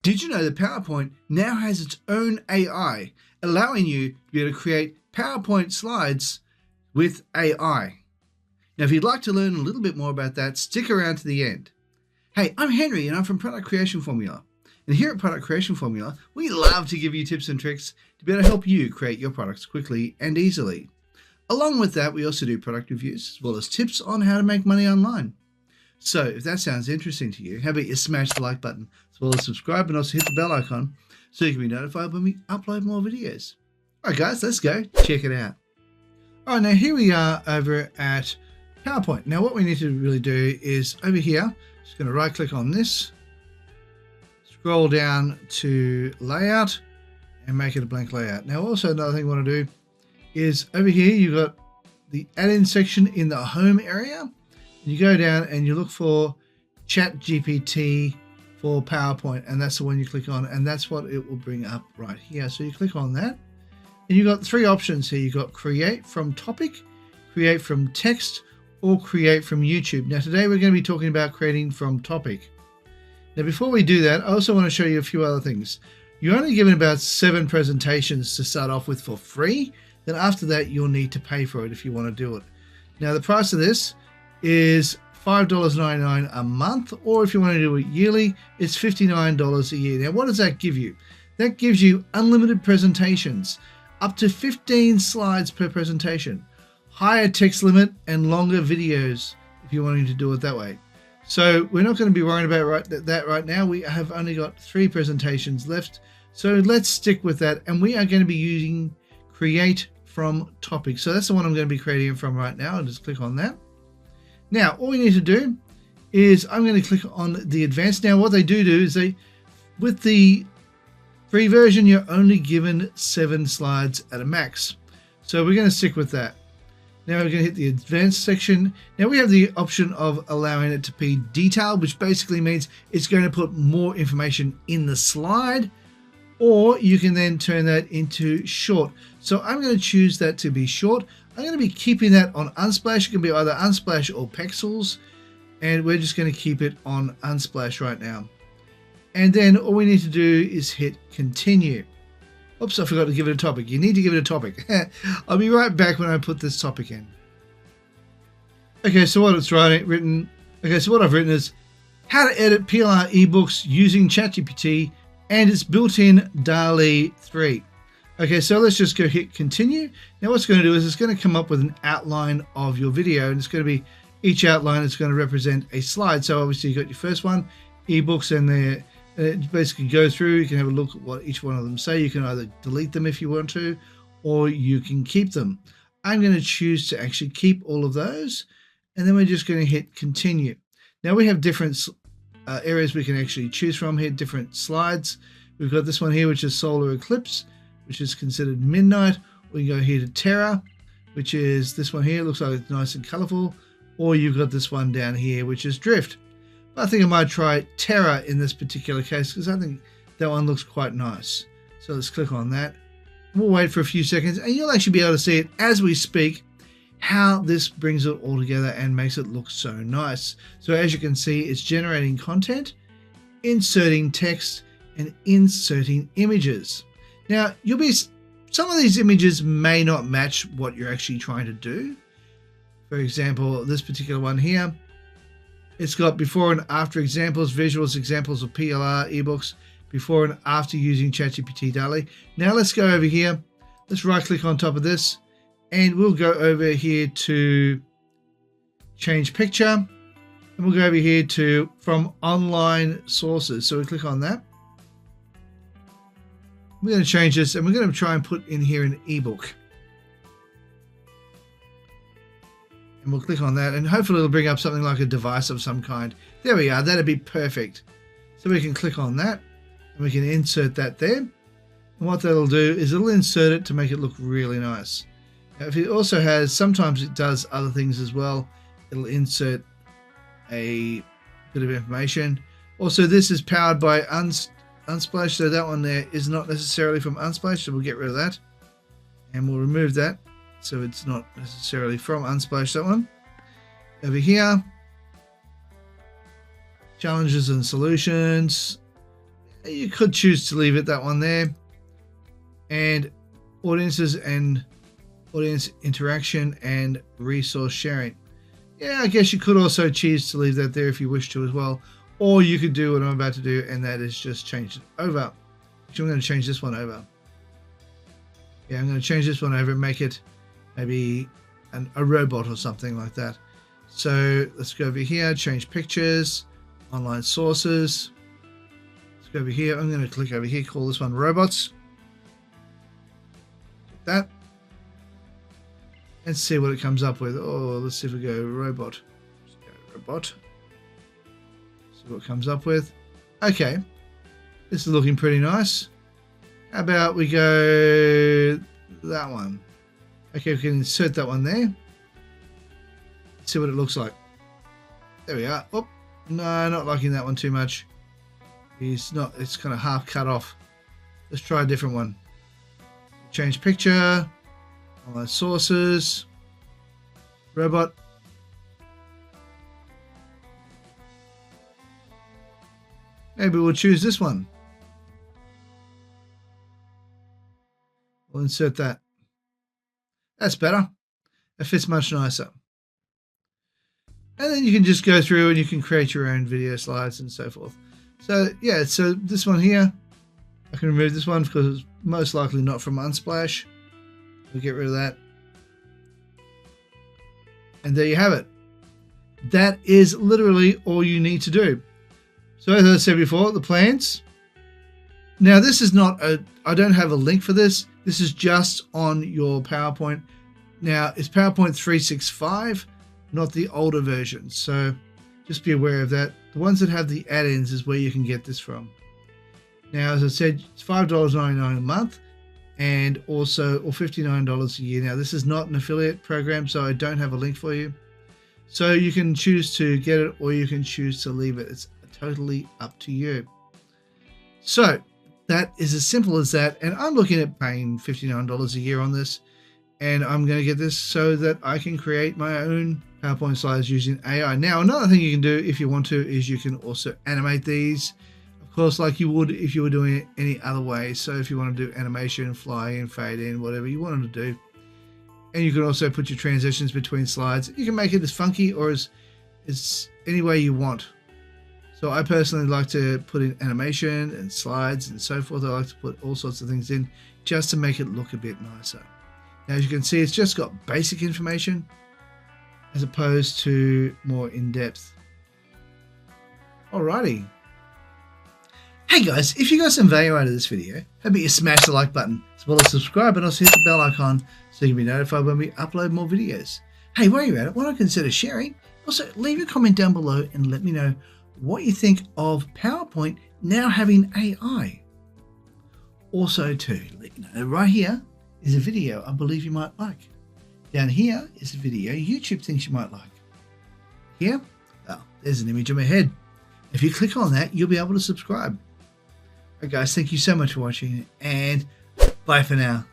Did you know that PowerPoint now has its own AI, allowing you to be able to create PowerPoint slides with AI? Now, if you'd like to learn a little bit more about that, stick around to the end. Hey, I'm Henry and I'm from Product Creation Formula. And here at Product Creation Formula, we love to give you tips and tricks to be able to help you create your products quickly and easily. Along with that, we also do product reviews as well as tips on how to make money online. So if that sounds interesting to you, how about you smash the like button as well as subscribe and also hit the bell icon so you can be notified when we upload more videos. All right, guys, let's go check it out. All right, now here we are over at PowerPoint. Now what we need to really do is over here, just going to right click on this, scroll down to layout and make it a blank layout. Now also another thing we want to do is over here, you've got the add-in section in the home area. You go down and you look for ChatGPT for PowerPoint, and that's the one you click on, and that's what it will bring up right here. So you click on that, and you've got three options here. You've got create from topic, create from text, or create from YouTube. Now today we're going to be talking about creating from topic. Now before we do that, I also want to show you a few other things. You're only given about 7 presentations to start off with for free. Then after that, you'll need to pay for it if you want to do it. Now the price of this is $5.99 a month, or if you want to do it yearly, it's $59 a year. Now what does that give you? That gives you unlimited presentations, up to 15 slides per presentation, higher text limit, and longer videos if you're wanting to do it that way. So we're not going to be worrying about that right now. We have only got 3 presentations left, so let's stick with that, and we are going to be using create from topic. So that's the one I'm going to be creating from right now. I'll just click on that. Now, all we need to do is I'm going to click on the advanced. Now, what they do is with the free version, you're only given 7 slides at a max. So we're going to stick with that. Now we're going to hit the advanced section. Now we have the option of allowing it to be detailed, which basically means it's going to put more information in the slide, or you can then turn that into short. So I'm going to choose that to be short. I'm going to be keeping that on Unsplash. It can be either Unsplash or Pexels, and we're just going to keep it on Unsplash right now. And then all we need to do is hit continue. Oops, I forgot to give it a topic. You need to give it a topic. I'll be right back when I put this topic in. Okay, so what I've written is how to edit PLR ebooks using ChatGPT and its built-in 𝗬𝗰 3. Okay, so let's just go hit continue. Now what's going to do is it's going to come up with an outline of your video, and it's going to be, each outline is going to represent a slide. So obviously you got your first one, ebooks, and there basically go through. You can have a look at what each one of them say. You can either delete them if you want to, or you can keep them. I'm going to choose to actually keep all of those, and then we're just going to hit continue. Now we have different areas we can actually choose from here, different slides. We've got this one here, which is solar eclipse, which is considered midnight. We can go here to Terra, which is this one here. It looks like it's nice and colorful. Or you've got this one down here, which is drift. But I think I might try Terra in this particular case because I think that one looks quite nice. So let's click on that. We'll wait for a few seconds, and you'll actually be able to see it as we speak, how this brings it all together and makes it look so nice. So as you can see, it's generating content, inserting text, and inserting images. Now, some of these images may not match what you're actually trying to do. For example, this particular one here, it's got before and after examples, visuals, examples of PLR ebooks, before and after using ChatGPT 𝗬𝗰. Now let's go over here. Let's right click on top of this, and we'll go over here to change picture, and we'll go over here to from online sources. So we click on that. We're going to change this, and we're going to try and put in here an ebook. And we'll click on that, and hopefully it'll bring up something like a device of some kind. There we are. That'd be perfect. So we can click on that, and we can insert that there. And what that'll do is it'll insert it to make it look really nice. Now, if it also has, sometimes it does other things as well. It'll insert a bit of information. Also, this is powered by Unsplash, so that one there is not necessarily from Unsplash, so we'll get rid of that, and we'll remove that, so it's not necessarily from Unsplash, that one. Over here, challenges and solutions, You could choose to leave it that one there. And audiences and audience interaction and resource sharing. Yeah, I guess you could also choose to leave that there if you wish to as well. Or you could do what I'm about to do, and that is just change it over. Actually, I'm going to change this one over. Yeah, I'm going to change this one over and make it maybe a robot or something like that. So let's go over here, change pictures, online sources. Let's go over here. I'm going to click over here, call this one robots. Get that. And see what it comes up with. Oh, let's see if we go robot. Let's go robot. See what it comes up with. Okay. This is looking pretty nice. How about we go that one? Okay, we can insert that one there. See what it looks like. There we are. Oh, no, not liking that one too much. It's kind of half cut off. Let's try a different one. Change picture. Online sources. Robot. Maybe we'll choose this one. We'll insert that. That's better. It fits much nicer. And then you can just go through and you can create your own video slides and so forth. So yeah, so this one here, I can remove this one because it's most likely not from Unsplash. We'll get rid of that. And there you have it. That is literally all you need to do. So as I said before, the plans. Now this is not I don't have a link for this. This is just on your PowerPoint. Now it's PowerPoint 365, not the older version. So just be aware of that. The ones that have the add-ins is where you can get this from. Now, as I said, it's $5.99 a month and also or $59 a year. Now this is not an affiliate program, so I don't have a link for you. So you can choose to get it or you can choose to leave it. It's totally up to you. So that is as simple as that. And I'm looking at paying $59 a year on this. And I'm going to get this so that I can create my own PowerPoint slides using AI. Now, another thing you can do if you want to is you can also animate these, of course, like you would if you were doing it any other way. So if you want to do animation, fly in, fade in, whatever you wanted to do. And you can also put your transitions between slides. You can make it as funky or as any way you want. So I personally like to put in animation and slides and so forth. I like to put all sorts of things in just to make it look a bit nicer. Now, as you can see, it's just got basic information as opposed to more in-depth. Alrighty. Hey guys, if you got some value out of this video, how about you smash the like button as well as subscribe and also hit the bell icon so you can be notified when we upload more videos. Hey, while you're at it, why not consider sharing? Also, leave a comment down below and let me know what you think of PowerPoint now having AI. Also, to let you know, right here is a video I believe you might like. Down here is a video YouTube thinks you might like. Here, well, there's an image of my head. If you click on that, you'll be able to subscribe. Alright guys, thank you so much for watching and bye for now.